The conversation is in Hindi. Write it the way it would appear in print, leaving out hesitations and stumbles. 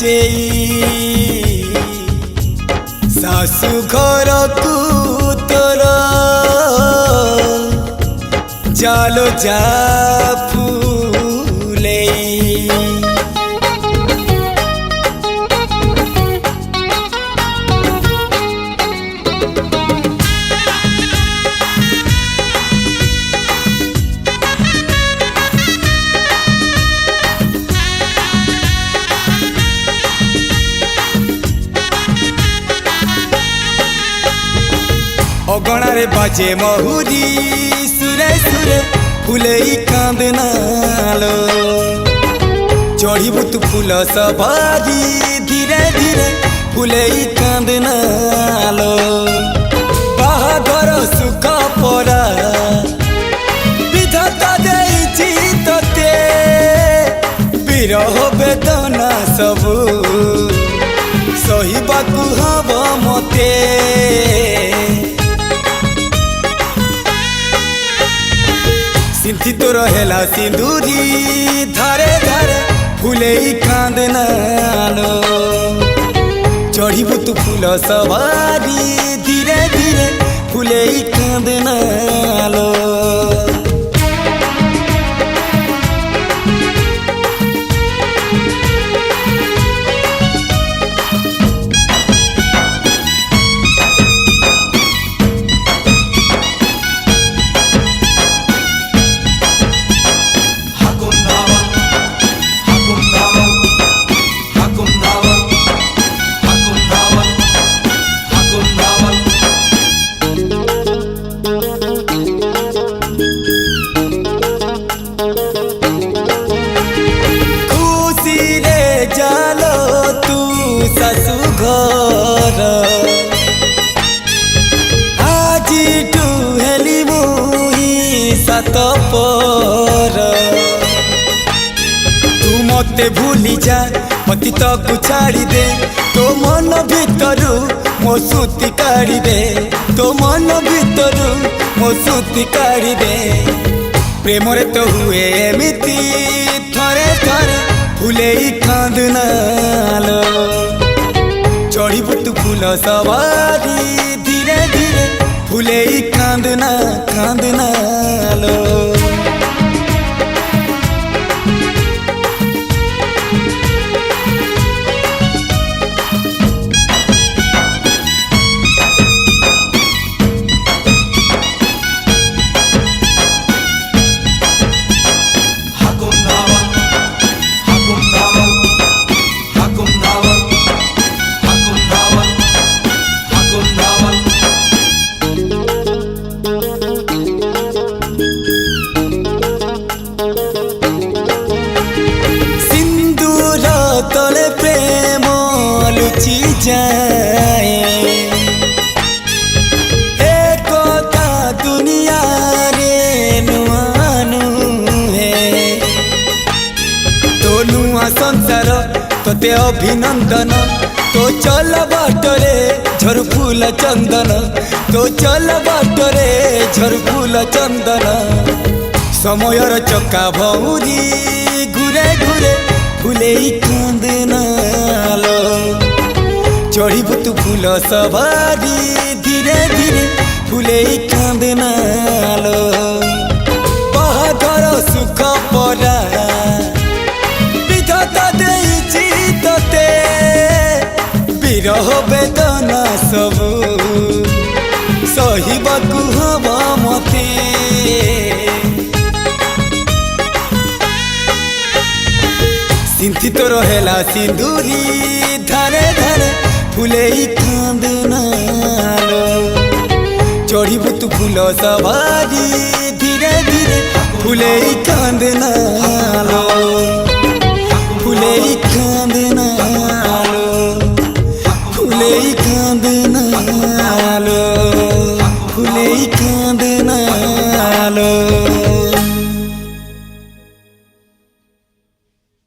लुचेई सासु घर को तोर जालो जा फूलेई अगणारे बाजे महुरी सुरे सुरे फुलेई कांदनालो चढ़ीबू तू फूल सवारी धीरे धीरे फुलेई कांदनालो बाहागर सुख परा विधाता देइछि तते विरह वेदना सबू सहिबाकू हब मते सिंथी तो रहेला सिंदूरी धारे धारे फुलेई कांदनालो चढ़ीबू तू फूल सवारी धीरे धीरे फुलेई कांदनालो सासु घर आज टू हेली मुही सात पर तू मते भूली जा अतीत को छाड़ी दे तो मन भितरु मो सुती काढ़ी दे तो मन भितरु मो सुती काढ़ी दे प्रेम रे तो हुए एमिति थरे थरे फुलेई कांदनालो चढ़ीबू तू फूल सवारी धीरे धीरे फुलेई कांदनालो तले प्रेम लुचि जाए एक दुनिया रे नुआनु है तो नुआ संसार तोते अभिनंदन तो चल बाटरे झर फूल चंदन तो चल बाटरे झर फूल चंदन समयर चक्का भौरी घुरे घुरे फुलेई कांदनालो चढ़ीबू तू फूल सवारी धीरे धीरे फुलेई कांदनालो बाहागर सुख परा विधाता देइछि तते विरह वेदना सबू सहिबाकू हब मते सिंथी तो रहेला सिंदूरी धारे धारे फुलेई कांदनालो चढ़ीबू तू फूल सवारी धीरे धीरे फुलेई कांदनालो।